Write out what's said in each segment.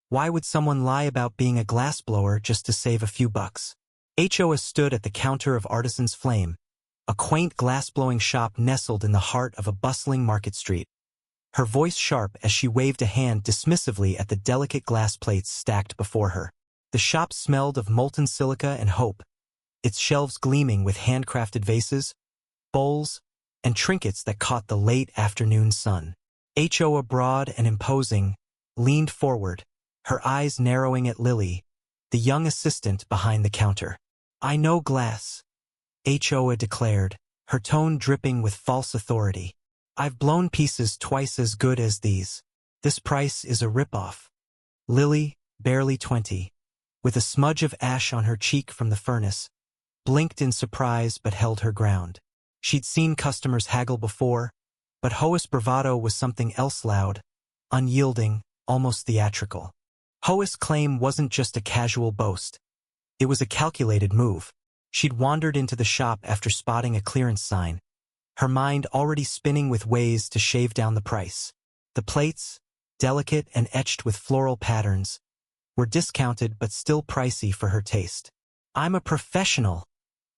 Why would someone lie about being a glassblower just to save a few bucks? HOA stood at the counter of Artisan's Flame, a quaint glass-blowing shop nestled in the heart of a bustling market street. Her voice sharp as she waved a hand dismissively at the delicate glass plates stacked before her. The shop smelled of molten silica and hope, its shelves gleaming with handcrafted vases, bowls, and trinkets that caught the late afternoon sun. HOA, broad and imposing, leaned forward, her eyes narrowing at Lily, the young assistant behind the counter. "I know glass," HOA declared, her tone dripping with false authority. "I've blown pieces twice as good as these. This price is a ripoff." Lily, barely 20, with a smudge of ash on her cheek from the furnace, blinked in surprise but held her ground. She'd seen customers haggle before, but HOA's bravado was something else, loud, unyielding, almost theatrical. HOA's claim wasn't just a casual boast. It was a calculated move. She'd wandered into the shop after spotting a clearance sign, her mind already spinning with ways to shave down the price. The plates, delicate and etched with floral patterns, were discounted but still pricey for her taste. "I'm a professional,"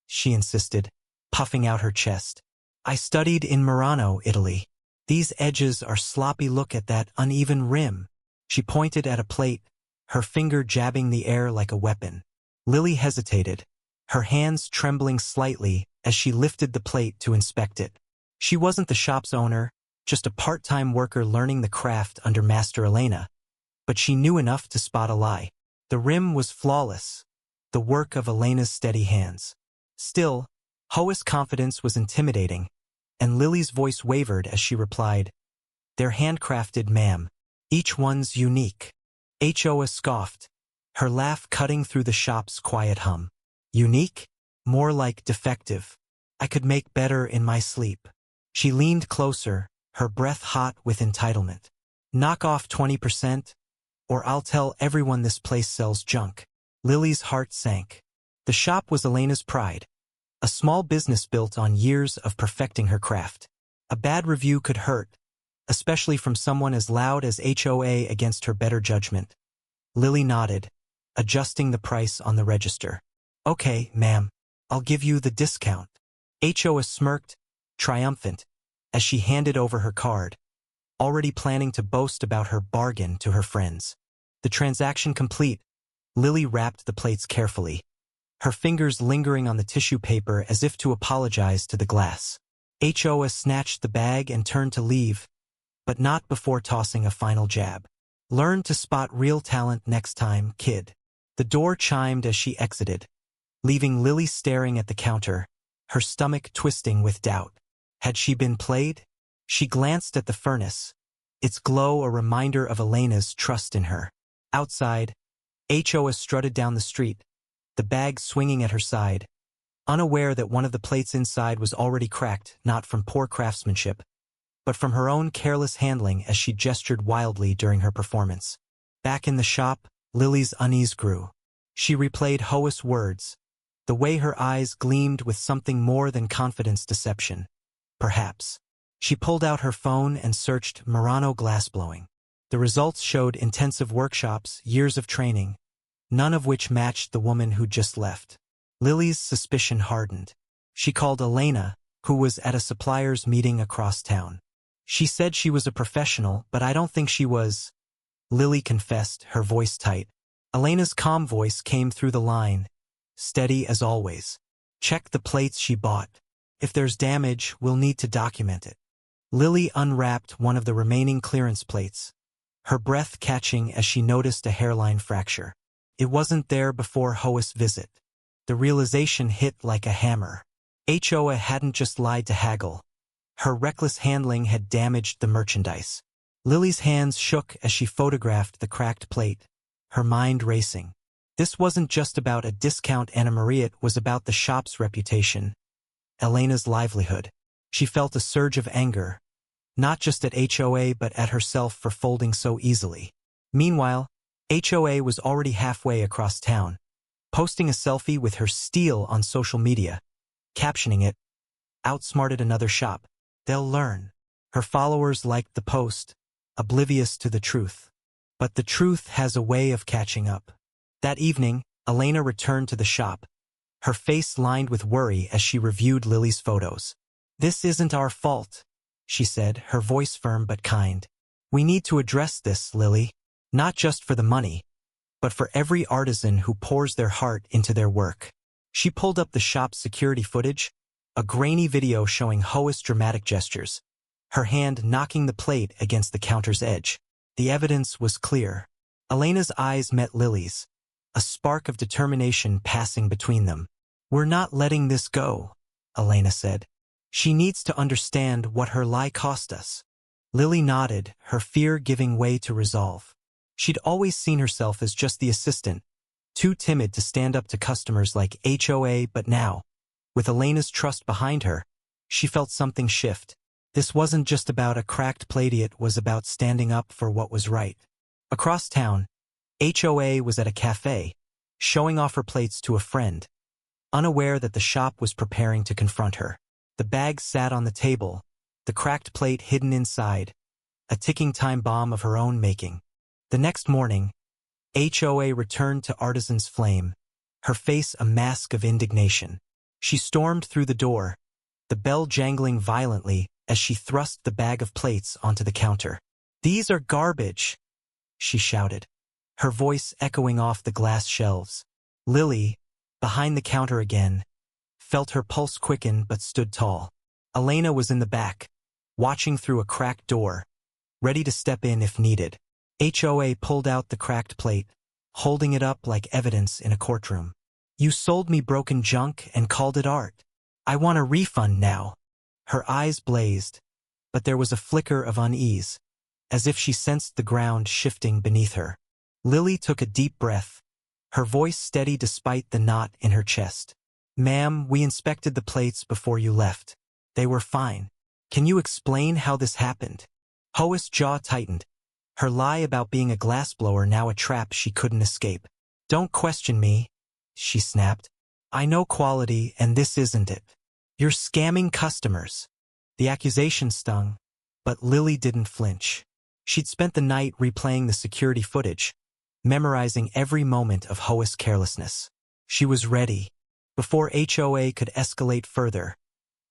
she insisted, puffing out her chest. "I studied in Murano, Italy. These edges are sloppy. Look at that uneven rim." She pointed at a plate, her finger jabbing the air like a weapon. Lily hesitated, her hands trembling slightly as she lifted the plate to inspect it. She wasn't the shop's owner, just a part-time worker learning the craft under Master Elena, but she knew enough to spot a lie. The rim was flawless, the work of Elena's steady hands. Still, HOA's confidence was intimidating, and Lily's voice wavered as she replied, "They're handcrafted, ma'am. Each one's unique." HOA scoffed, her laugh cutting through the shop's quiet hum. "Unique? More like defective. I could make better in my sleep." She leaned closer, her breath hot with entitlement. "Knock off 20%, or I'll tell everyone this place sells junk." Lily's heart sank. The shop was Elena's pride, a small business built on years of perfecting her craft. A bad review could hurt, especially from someone as loud as HOA against her better judgment. Lily nodded, adjusting the price on the register. "Okay, ma'am, I'll give you the discount." HOA smirked, triumphant, as she handed over her card, already planning to boast about her bargain to her friends. The transaction complete, Lily wrapped the plates carefully, her fingers lingering on the tissue paper as if to apologize to the glass. HOA snatched the bag and turned to leave, but not before tossing a final jab. "Learn to spot real talent next time, kid." The door chimed as she exited, leaving Lily staring at the counter, her stomach twisting with doubt. Had she been played? She glanced at the furnace, its glow a reminder of Elena's trust in her. Outside, HOA strutted down the street, the bag swinging at her side, unaware that one of the plates inside was already cracked, not from poor craftsmanship, but from her own careless handling as she gestured wildly during her performance. Back in the shop, Lily's unease grew. She replayed HOA's words, the way her eyes gleamed with something more than confidence deception. Perhaps. She pulled out her phone and searched Murano glassblowing. The results showed intensive workshops, years of training, none of which matched the woman who'd just left. Lily's suspicion hardened. She called Elena, who was at a supplier's meeting across town. "She said she was a professional, but I don't think she was," Lily confessed, her voice tight. Elena's calm voice came through the line, steady as always. "Check the plates she bought. If there's damage, we'll need to document it." Lily unwrapped one of the remaining clearance plates, her breath catching as she noticed a hairline fracture. It wasn't there before HOA's visit. The realization hit like a hammer. HOA hadn't just lied to Haggle. Her reckless handling had damaged the merchandise. Lily's hands shook as she photographed the cracked plate, her mind racing. This wasn't just about a discount Anna Maria, it was about the shop's reputation, Elena's livelihood. She felt a surge of anger, not just at HOA but at herself for folding so easily. Meanwhile, HOA was already halfway across town, posting a selfie with her steel on social media, captioning it, "Outsmarted another shop. They'll learn." Her followers liked the post, oblivious to the truth. But the truth has a way of catching up. That evening, Elena returned to the shop, her face lined with worry as she reviewed Lily's photos. "This isn't our fault," she said, her voice firm but kind. "We need to address this, Lily. Not just for the money, but for every artisan who pours their heart into their work." She pulled up the shop's security footage, a grainy video showing HOA's dramatic gestures, her hand knocking the plate against the counter's edge. The evidence was clear. Elena's eyes met Lily's, a spark of determination passing between them. "We're not letting this go," Elena said. "She needs to understand what her lie cost us." Lily nodded, her fear giving way to resolve. She'd always seen herself as just the assistant, too timid to stand up to customers like HOA, but now, with Elena's trust behind her, she felt something shift. This wasn't just about a cracked plate, it was about standing up for what was right. Across town, HOA was at a cafe, showing off her plates to a friend, unaware that the shop was preparing to confront her. The bag sat on the table, the cracked plate hidden inside, a ticking time bomb of her own making. The next morning, HOA returned to Artisan's Flame, her face a mask of indignation. She stormed through the door, the bell jangling violently as she thrust the bag of plates onto the counter. "These are garbage," she shouted, her voice echoing off the glass shelves. Lily, behind the counter again, felt her pulse quicken but stood tall. Elena was in the back, watching through a cracked door, ready to step in if needed. HOA pulled out the cracked plate, holding it up like evidence in a courtroom. "You sold me broken junk and called it art. I want a refund now." Her eyes blazed, but there was a flicker of unease, as if she sensed the ground shifting beneath her. Lily took a deep breath, her voice steady despite the knot in her chest. "Ma'am, we inspected the plates before you left. They were fine. Can you explain how this happened?" HOA's jaw tightened, her lie about being a glassblower now a trap she couldn't escape. "Don't question me," she snapped. "I know quality, and this isn't it. You're scamming customers." The accusation stung, but Lily didn't flinch. She'd spent the night replaying the security footage, memorizing every moment of HOA's carelessness. She was ready. Before HOA could escalate further,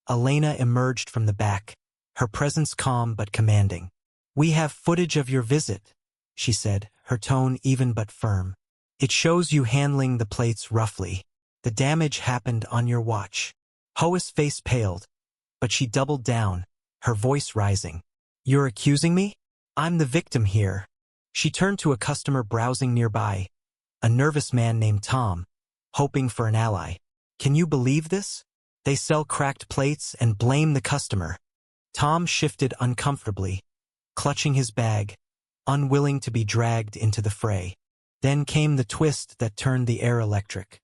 Elena emerged from the back, her presence calm but commanding. "We have footage of your visit," she said, her tone even but firm. "It shows you handling the plates roughly. The damage happened on your watch." HOA's face paled, but she doubled down, her voice rising. "You're accusing me? I'm the victim here." She turned to a customer browsing nearby, a nervous man named Tom, hoping for an ally. "Can you believe this? They sell cracked plates and blame the customer." Tom shifted uncomfortably, clutching his bag, unwilling to be dragged into the fray. Then came the twist that turned the air electric.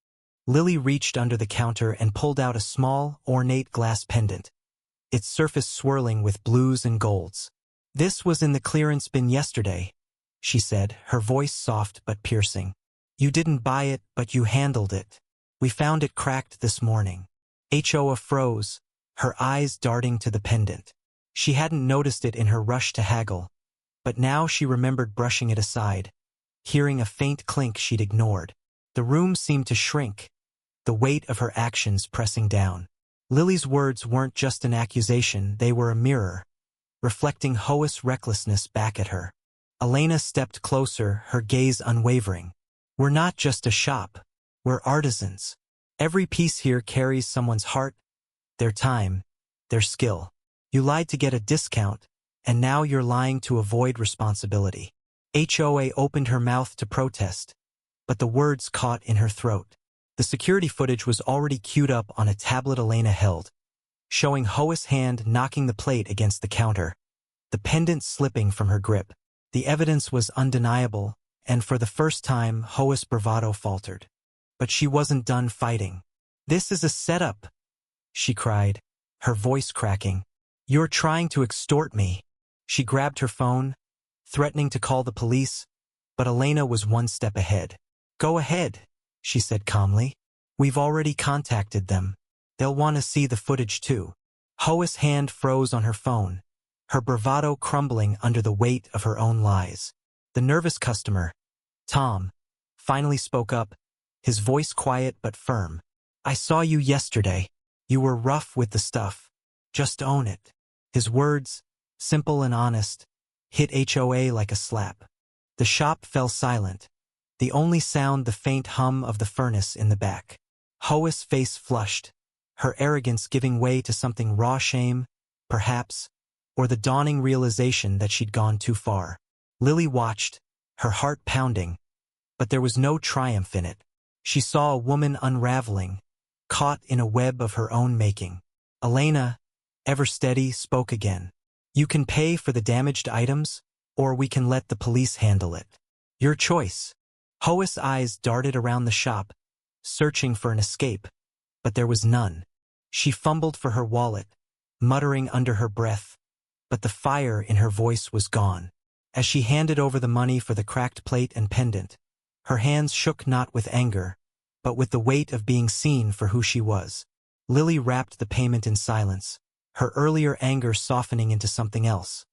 Lily reached under the counter and pulled out a small, ornate glass pendant, its surface swirling with blues and golds. "This was in the clearance bin yesterday," she said, her voice soft but piercing. "You didn't buy it, but you handled it. We found it cracked this morning." HOA froze, her eyes darting to the pendant. She hadn't noticed it in her rush to haggle, but now she remembered brushing it aside, hearing a faint clink she'd ignored. The room seemed to shrink, the weight of her actions pressing down. Lily's words weren't just an accusation, they were a mirror, reflecting HOA's recklessness back at her. Elena stepped closer, her gaze unwavering. "We're not just a shop, we're artisans. Every piece here carries someone's heart, their time, their skill. You lied to get a discount, and now you're lying to avoid responsibility." HOA opened her mouth to protest, but the words caught in her throat. The security footage was already queued up on a tablet Elena held, showing HOA's hand knocking the plate against the counter, the pendant slipping from her grip. The evidence was undeniable, and for the first time HOA's bravado faltered. But she wasn't done fighting. "This is a setup," she cried, her voice cracking. "You're trying to extort me." She grabbed her phone, threatening to call the police, but Elena was one step ahead. "Go ahead," she said calmly. "We've already contacted them. They'll want to see the footage too." HOA's hand froze on her phone, her bravado crumbling under the weight of her own lies. The nervous customer, Tom, finally spoke up, his voice quiet but firm. I saw you yesterday. You were rough with the stuff. Just own it. His words, simple and honest, hit HOA like a slap. The shop fell silent, the only sound the faint hum of the furnace in the back. HOA's face flushed, her arrogance giving way to something raw shame, perhaps, or the dawning realization that she'd gone too far. Lily watched, her heart pounding, but there was no triumph in it. She saw a woman unraveling, caught in a web of her own making. Elena, ever steady, spoke again. You can pay for the damaged items, or we can let the police handle it. Your choice. HOA's eyes darted around the shop, searching for an escape, but there was none. She fumbled for her wallet, muttering under her breath, but the fire in her voice was gone. As she handed over the money for the cracked plate and pendant, her hands shook not with anger, but with the weight of being seen for who she was. Lily wrapped the payment in silence, her earlier anger softening into something else.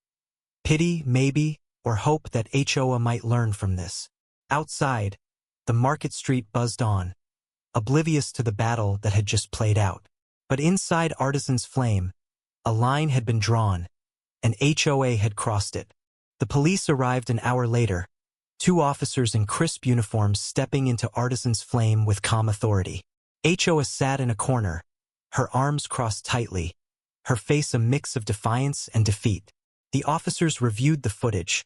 Pity, maybe, or hope that HOA might learn from this. Outside, the market street buzzed on, oblivious to the battle that had just played out. But inside Artisan's Flame, a line had been drawn, and HOA had crossed it. The police arrived an hour later, 2 officers in crisp uniforms stepping into Artisan's Flame with calm authority. HOA sat in a corner, her arms crossed tightly, her face a mix of defiance and defeat. The officers reviewed the footage,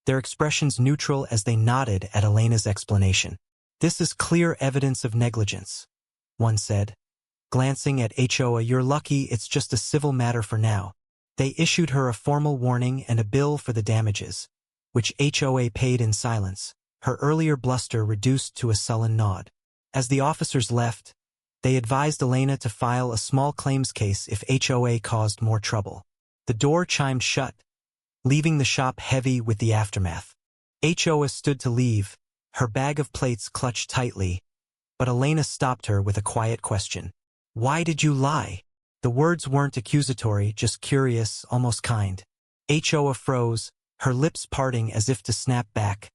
their expressions neutral as they nodded at Elena's explanation. This is clear evidence of negligence, one said. Glancing at HOA, you're lucky it's just a civil matter for now. They issued her a formal warning and a bill for the damages, which HOA paid in silence, her earlier bluster reduced to a sullen nod. As the officers left, they advised Elena to file a small claims case if HOA caused more trouble. The door chimed shut, leaving the shop heavy with the aftermath. HOA stood to leave, her bag of plates clutched tightly, but Elena stopped her with a quiet question. Why did you lie? The words weren't accusatory, just curious, almost kind. HOA froze, her lips parting as if to snap back,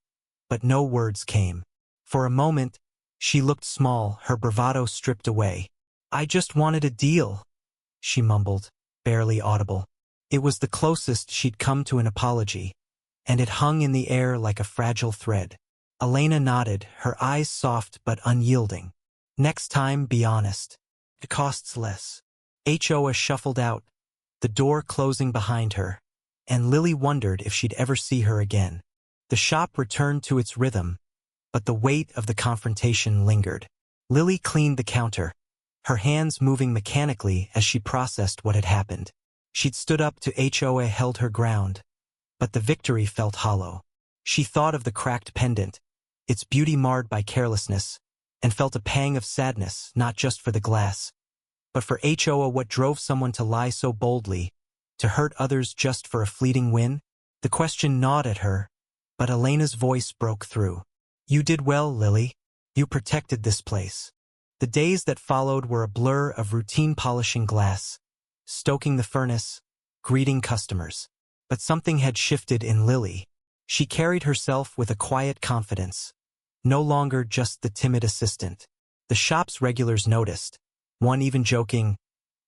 but no words came. For a moment, she looked small, her bravado stripped away. I just wanted a deal, she mumbled, barely audible. It was the closest she'd come to an apology, and it hung in the air like a fragile thread. Elena nodded, her eyes soft but unyielding. Next time, be honest. It costs less. HOA shuffled out, the door closing behind her, and Lily wondered if she'd ever see her again. The shop returned to its rhythm, but the weight of the confrontation lingered. Lily cleaned the counter, her hands moving mechanically as she processed what had happened. She'd stood up to HOA, held her ground, but the victory felt hollow. She thought of the cracked pendant, its beauty marred by carelessness, and felt a pang of sadness, not just for the glass, but for HOA. What drove someone to lie so boldly, to hurt others just for a fleeting win? The question gnawed at her, but Elena's voice broke through. You did well, Lily. You protected this place. The days that followed were a blur of routine, polishing glass, stoking the furnace, greeting customers. But something had shifted in Lily. She carried herself with a quiet confidence, no longer just the timid assistant. The shop's regulars noticed, one even joking,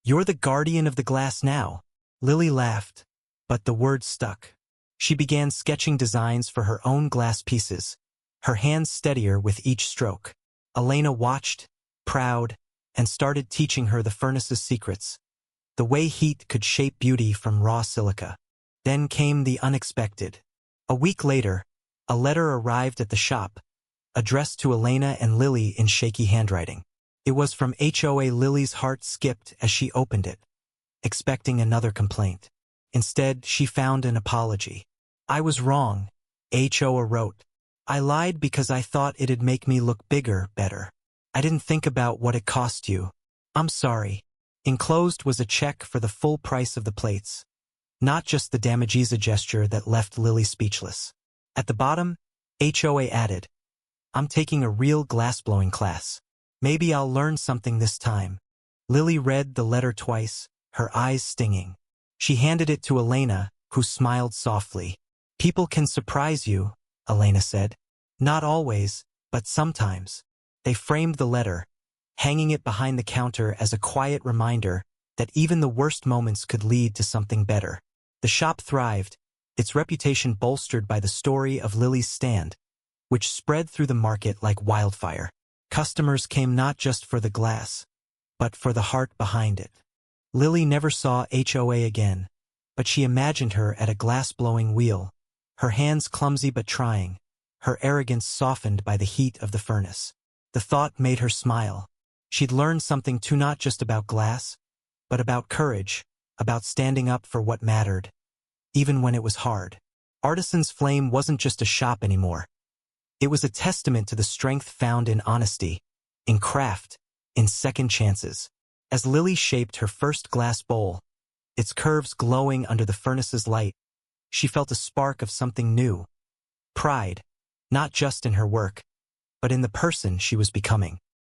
"You're the guardian of the glass now." Lily laughed, but the words stuck. She began sketching designs for her own glass pieces, her hands steadier with each stroke. Elena watched, proud, and started teaching her the furnace's secrets, the way heat could shape beauty from raw silica. Then came the unexpected. A week later, a letter arrived at the shop, addressed to Elena and Lily in shaky handwriting. It was from HOA. Lily's heart skipped as she opened it, expecting another complaint. Instead, she found an apology. I was wrong, HOA wrote. I lied because I thought it'd make me look bigger, better. I didn't think about what it cost you. I'm sorry. Enclosed was a check for the full price of the plates, not just the damages, a gesture that left Lily speechless. At the bottom, HOA added, I'm taking a real glassblowing class. Maybe I'll learn something this time. Lily read the letter twice, her eyes stinging. She handed it to Elena, who smiled softly. People can surprise you, Elena said. Not always, but sometimes. They framed the letter, hanging it behind the counter as a quiet reminder that even the worst moments could lead to something better. The shop thrived, its reputation bolstered by the story of Lily's stand, which spread through the market like wildfire. Customers came not just for the glass, but for the heart behind it. Lily never saw HOA again, but she imagined her at a glass-blowing wheel, her hands clumsy but trying, her arrogance softened by the heat of the furnace. The thought made her smile. She'd learned something too, not just about glass, but about courage, about standing up for what mattered, even when it was hard. Artisan's Flame wasn't just a shop anymore. It was a testament to the strength found in honesty, in craft, in second chances. As Lily shaped her first glass bowl, its curves glowing under the furnace's light, she felt a spark of something new. Pride, not just in her work, but in the person she was becoming.